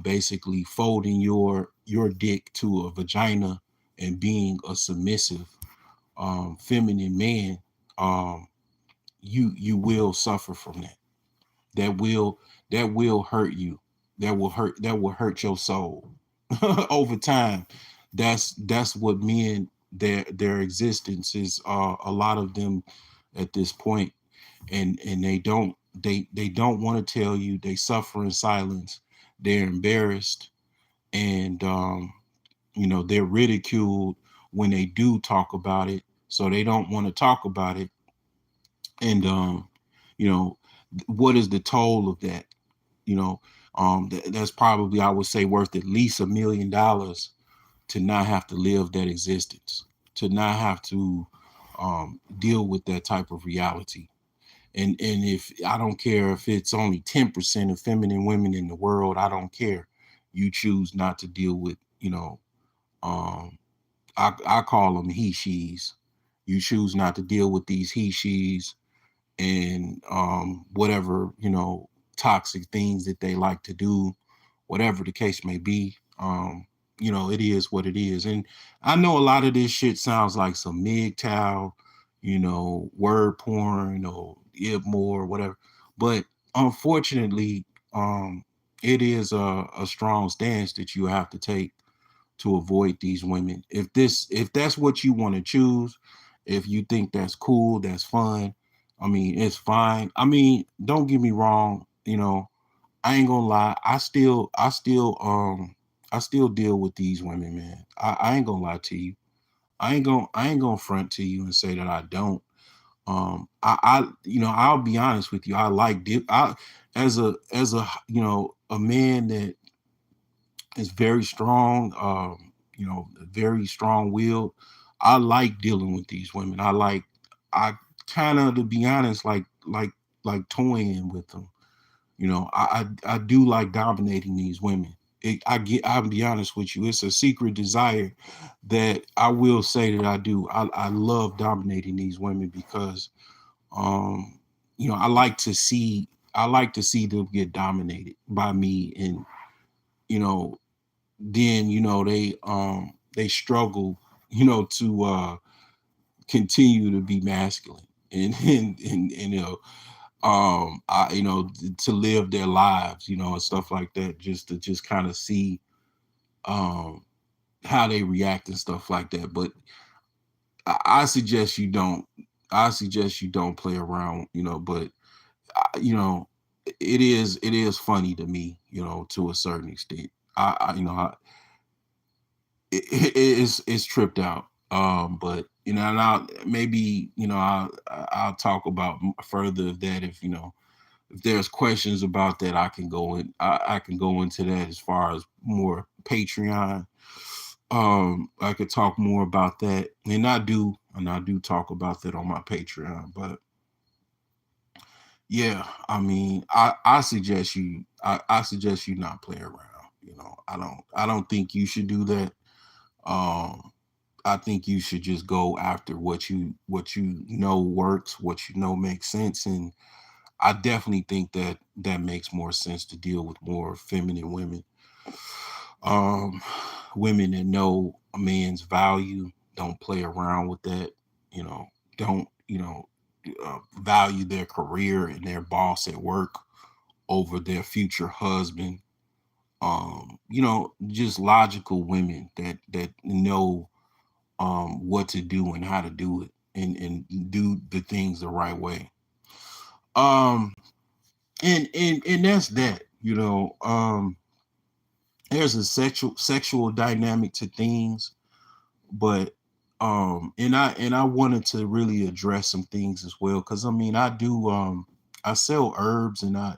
Speaker 1: basically folding your dick to a vagina and being a submissive feminine man, um you will suffer from that. That will hurt you. That will hurt your soul over time. That's what men, their existence is, a lot of them at this point. And they don't want to tell you. They suffer in silence. They're embarrassed. And they're ridiculed when they do talk about it, so they don't want to talk about it. And you know what is the toll of that? you know that's probably, I would say, worth at least $1 million to not have to live that existence, to not have to deal with that type of reality. And if I don't care if it's only 10% of feminine women in the world, I don't care. You choose not to deal with, um I call them he she's. You choose not to deal with these he she's and whatever, toxic things that they like to do, whatever the case may be. It is what it is. And I know a lot of this shit sounds like some MGTOW, word porn or more, whatever. But unfortunately, it is a strong stance that you have to take to avoid these women. If that's what you want to choose, if you think that's cool, that's fun. I mean, it's fine. I mean, don't get me wrong, I ain't gonna lie. I still deal with these women, man. I ain't gonna lie to you. I ain't gonna front to you and say that I don't. I'll be honest with you. I like I as a a man that is very strong, very strong willed. I like dealing with these women. I kind of, to be honest, like toying with them. I do like dominating these women. I'll be honest with you. It's a secret desire that I will say that I do. I love dominating these women because, um, I like to see them get dominated by me. And, you know, then, they struggle, to continue to be masculine and, and to live their lives, and stuff like that, just to just kind of see um how they react and stuff like that. But I suggest you don't. I suggest you don't play around, but it is funny to me, to a certain extent. I you know I, it's tripped out. But and maybe I'll talk about further of that if there's questions about that. I can go into that as far as more Patreon. I could talk more about that, and I do talk about that on my Patreon. But yeah, I mean, I suggest you not play around. I don't think you should do that. Um, I think you should just go after what you know works, what you know makes sense. And I definitely think that makes more sense to deal with more feminine women. Um, Women that know a man's value, don't play around with that. Don't value their career and their boss at work over their future husband. Just logical women that know what to do and how to do it, and do the things the right way. Um, and that's that. There's a sexual dynamic to things, but and I wanted to really address some things as well, because I mean, I sell herbs, and I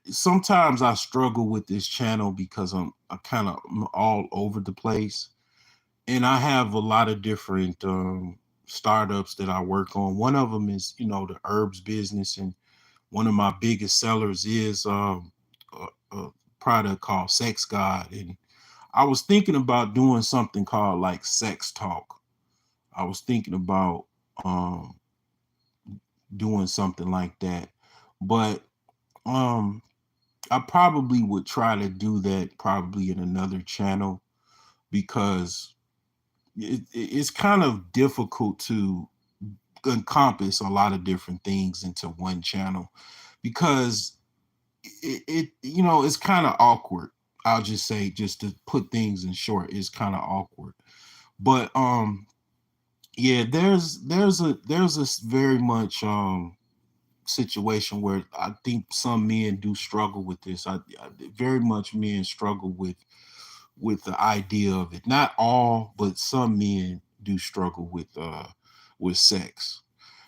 Speaker 1: sometimes I struggle with this channel because I kind of all over the place, and I have a lot of different startups that I work on. One of them is, the herbs business, and one of my biggest sellers is a product called Sex God. And I was thinking about doing something called like Sex Talk. I was thinking about doing something like that, but um, I probably would try to do that probably in another channel, because it's kind of difficult to encompass a lot of different things into one channel, because it's kind of awkward. I'll just say, just to put things in short, it's kind of awkward. But yeah, there's a very much situation where I think some men do struggle with this. I very much men struggle with the idea of it. Not all, but some men do struggle with sex.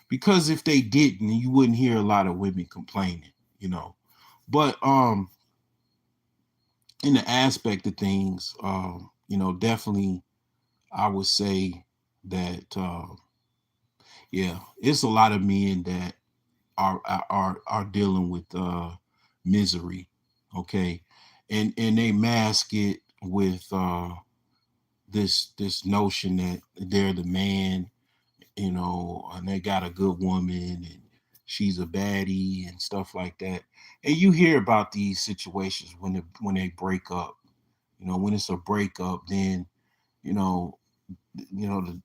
Speaker 1: Because if they didn't, you wouldn't hear a lot of women complaining, you know. But in the aspect of things, definitely I would say that yeah, it's a lot of men that are dealing with misery, okay, and they mask it with this notion that they're the man, and they got a good woman and she's a baddie and stuff like that. And you hear about these situations when they break up. When it's a breakup, then you know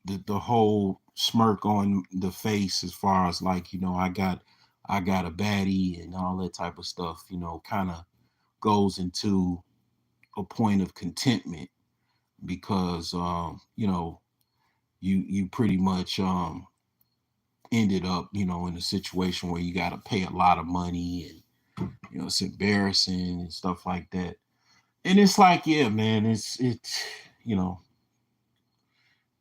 Speaker 1: the whole smirk on the face, as far as like, I got a baddie and all that type of stuff, kind of goes into a point of contentment, because you pretty much ended up, in a situation where you got to pay a lot of money, and it's embarrassing and stuff like that. And it's like, yeah, man, it's you know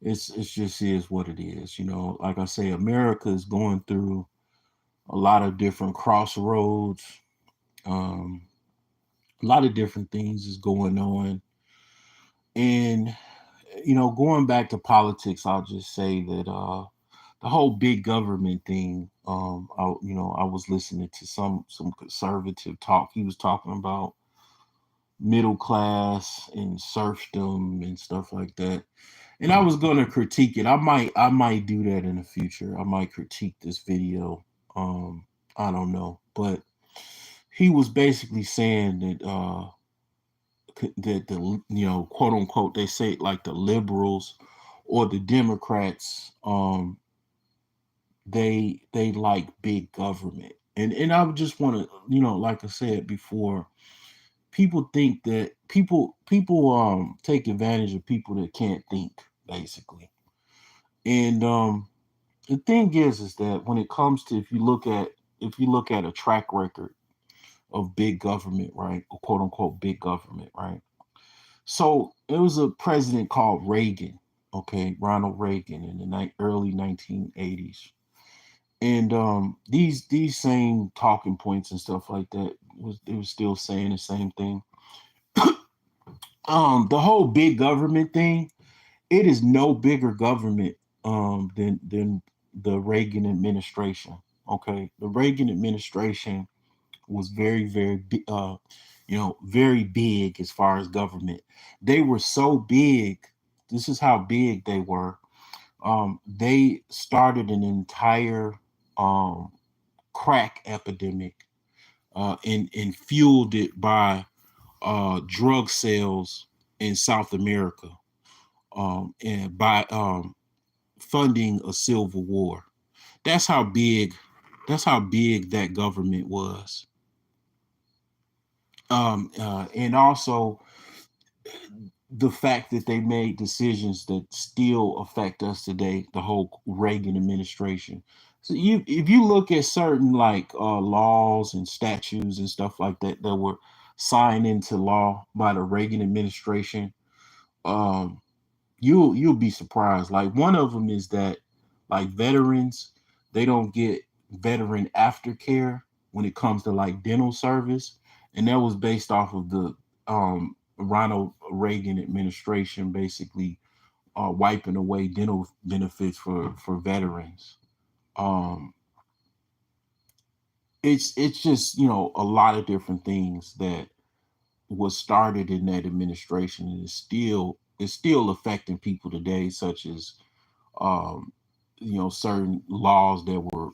Speaker 1: it's just is what it is. Like I say, America is going through a lot of different crossroads. um a lot of different things is going on. And going back to politics, I'll just say that the whole big government thing, I was listening to some conservative talk. He was talking about middle class and serfdom and stuff like that. And I was going to critique it. I might do that in the future. I might critique this video. I don't know, but he was basically saying that that the, quote unquote, they say like the liberals or the Democrats, they like big government. And I would just want to, like I said before, people think that people take advantage of people that can't think, basically. And the thing is that when it comes to, if you look at a track record of big government, right, or quote unquote big government, right. So it was a president called Reagan, okay, Ronald Reagan, in the early 1980s. And these same talking points and stuff like that, was still saying the same thing. The whole big government thing, it is no bigger government than the Reagan administration. Okay, the Reagan administration was very, very very big as far as government. They were so big. This is how big they were. They started an entire um, crack epidemic, and fueled it by drug sales in South America, and by funding a civil war. That's how big. That's how big that government was. And also the fact that they made decisions that still affect us today. The whole Reagan administration. So if you look at certain like laws and statutes and stuff like that that were signed into law by the Reagan administration, um, you'll be surprised. Like one of them is that like veterans, they don't get veteran aftercare when it comes to like dental service, and that was based off of the Ronald Reagan administration basically wiping away dental benefits for veterans. Um, it's just, a lot of different things that was started in that administration and is still affecting people today, such as um, certain laws that were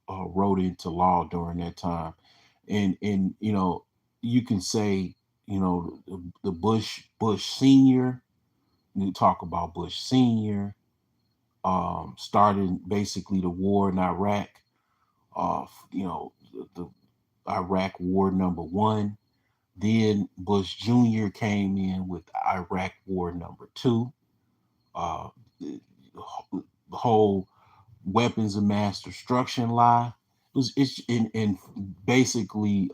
Speaker 1: wrote into law during that time. And you can say, the Bush senior, you talk about Bush senior, started basically the war in Iraq, the Iraq war number one. Then Bush Jr. came in with Iraq war number two. The whole weapons of mass destruction lie. It's in basically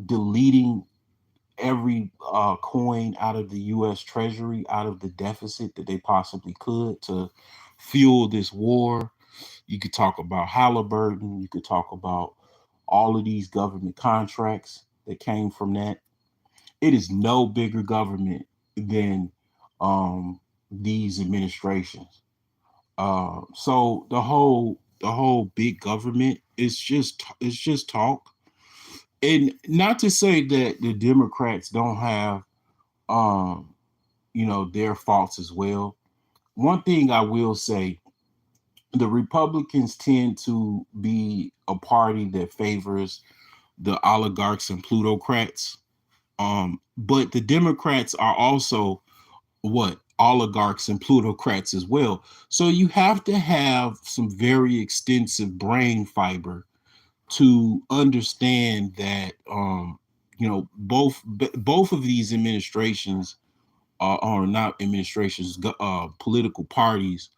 Speaker 1: deleting every coin out of the U.S. Treasury, out of the deficit that they possibly could to fuel this war. You could talk about Halliburton. You could talk about all of these government contracts that came from that. It is no bigger government than these administrations. So the whole big government is just talk. And not to say that the Democrats don't have um, their faults as well. One thing I will say, the Republicans tend to be a party that favors the oligarchs and plutocrats. But the Democrats are also what? Oligarchs and plutocrats as well. So you have to have some very extensive brain fiber to understand that both of these administrations are not administrations, political parties.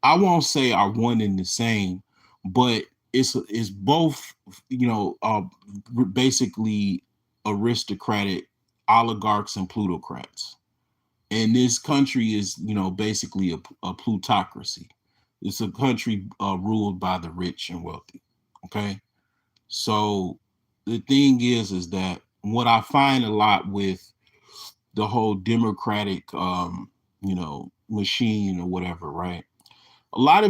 Speaker 1: I won't say are one and the same, but it's both, basically aristocratic oligarchs and plutocrats. And this country is, basically a plutocracy. It's a country ruled by the rich and wealthy. Okay, so the thing is that what I find a lot with the whole democratic, machine or whatever, right? A lot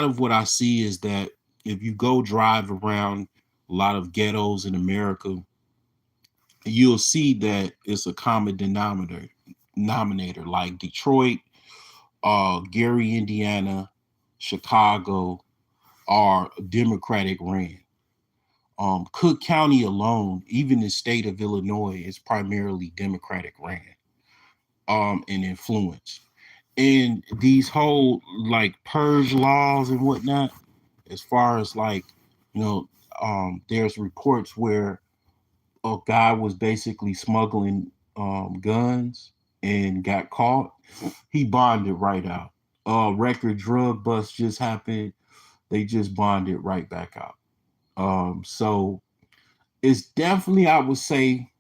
Speaker 1: of what I see is that if you go drive around a lot of ghettos in America, you'll see that it's a common denominator like Detroit, Gary, Indiana, Chicago are Democratic ran. Cook County alone, even the state of Illinois, is primarily Democratic ran, and influence. And these whole like purge laws and whatnot, as far as like, you know, there's reports where a guy was basically smuggling guns and got caught. He bonded right out. Record drug bust just happened. They just bonded right back out. So it's definitely, I would say,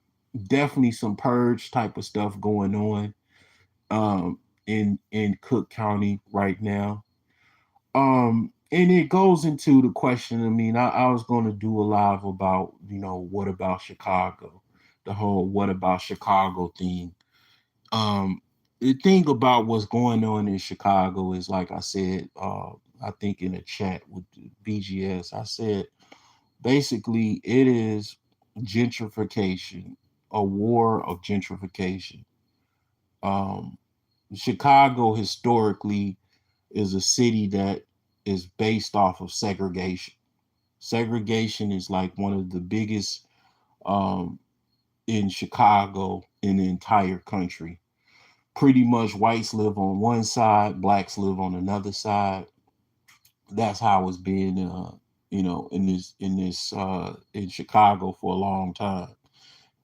Speaker 1: definitely some purge type of stuff going on in Cook County right now. And it goes into the question. I mean, I was going to do a live about, what about Chicago, the whole what about Chicago thing. Um, the thing about what's going on in Chicago is, like I said, I think in a chat with BGS, I said basically it is gentrification, a war of gentrification. Um, Chicago historically is a city that is based off of segregation. Segregation is like one of the biggest um, in Chicago in the entire country. Pretty much whites live on one side, blacks live on another side. That's how it's been, in Chicago for a long time.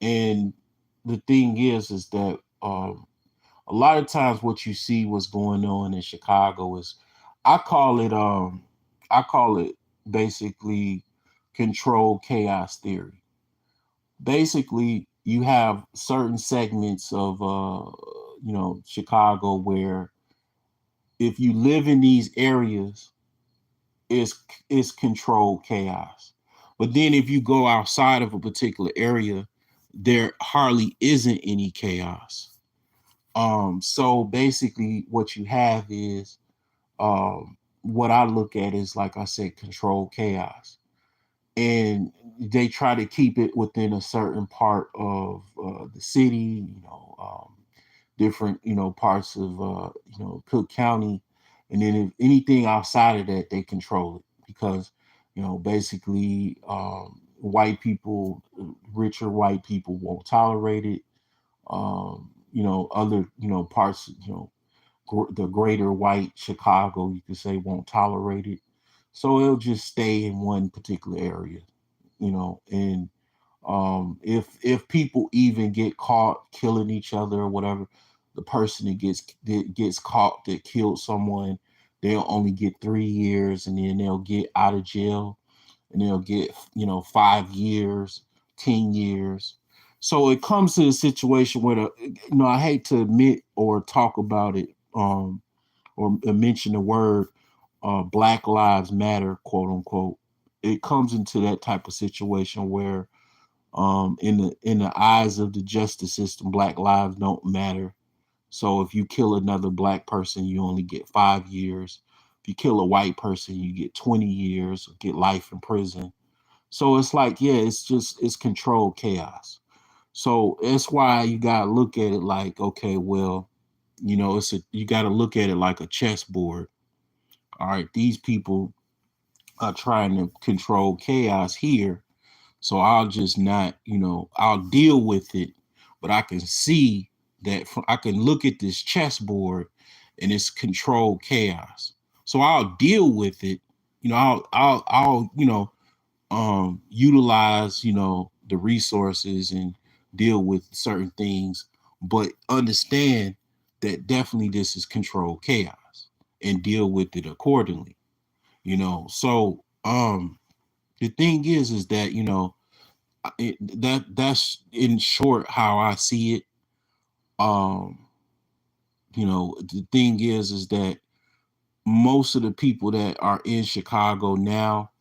Speaker 1: And the thing is that a lot of times what you see what's going on in Chicago is, I call it um I call it basically controlled chaos theory. Basically, you have certain segments of Chicago where if you live in these areas, it's controlled chaos. But then if you go outside of a particular area, there hardly isn't any chaos. So basically what you have is, what I look at is, like I said, controlled chaos. And they try to keep it within a certain part of the city, different, parts of, Cook County. And then if anything outside of that, they control it because, basically, white people, richer white people won't tolerate it. Other, parts, the greater white Chicago, you could say, won't tolerate it. So it'll just stay in one particular area, and if people even get caught killing each other or whatever, the person that gets caught that killed someone, they'll only get 3 years, and then they'll get out of jail, and they'll get 5 years, 10 years. So it comes to a situation where I hate to admit or talk about it, or mention the word, Black Lives Matter, quote unquote. It comes into that type of situation where, in the eyes of the justice system, Black lives don't matter. So if you kill another Black person, you only get 5 years. If you kill a white person, you get 20 years, or get life in prison. So it's like, yeah, it's controlled chaos. So that's why you gotta look at it like, okay, well, you gotta look at it like a chessboard. All right, these people are trying to control chaos here. So I'll just not, I'll deal with it, but I can see that I can look at this chessboard and it's controlled chaos. So I'll deal with it. I'll utilize, the resources and deal with certain things, but understand that definitely this is controlled chaos and deal with it accordingly. So the thing is that, that's in short how I see it. Um, the thing is that most of the people that are in Chicago now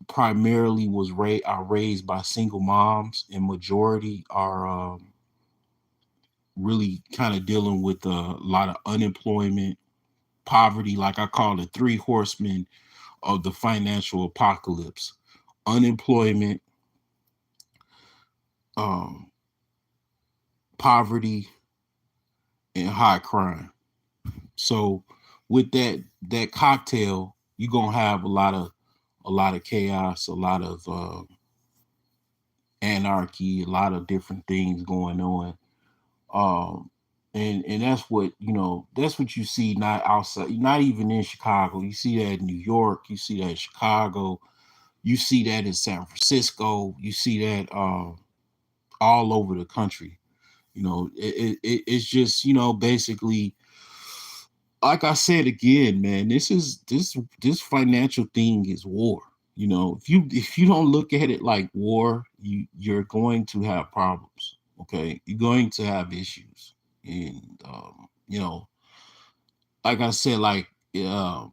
Speaker 1: primarily are raised by single moms, and majority are, really kind of dealing with a lot of unemployment, poverty, like I call the three horsemen of the financial apocalypse: unemployment, um, poverty, and high crime. So with that cocktail, you're gonna have a lot of chaos, a lot of anarchy, a lot of different things going on. Um, and that's what you see, not outside, not even in Chicago. You see that in New York, you see that in Chicago, you see that in San Francisco, you see that all over the country. It's just, basically, like I said again, man, this financial thing is war. If you don't look at it like war, you're going to have problems. Okay, you're going to have issues, and like I said, like, uh,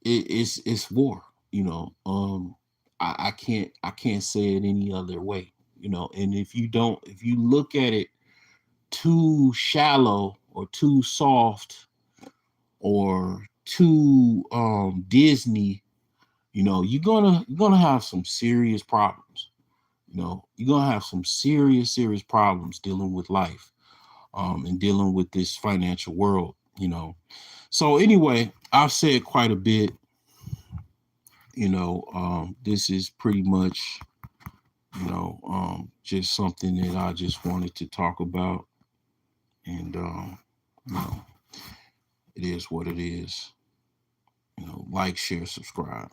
Speaker 1: it's war. I can't say it any other way. And if you look at it too shallow or too soft or too Disney, you're gonna have some serious problems. You're gonna have some serious problems dealing with life, and dealing with this financial world. So anyway, I've said quite a bit. This is pretty much, just something that I just wanted to talk about, and you know, it is what it is. Like, share, subscribe.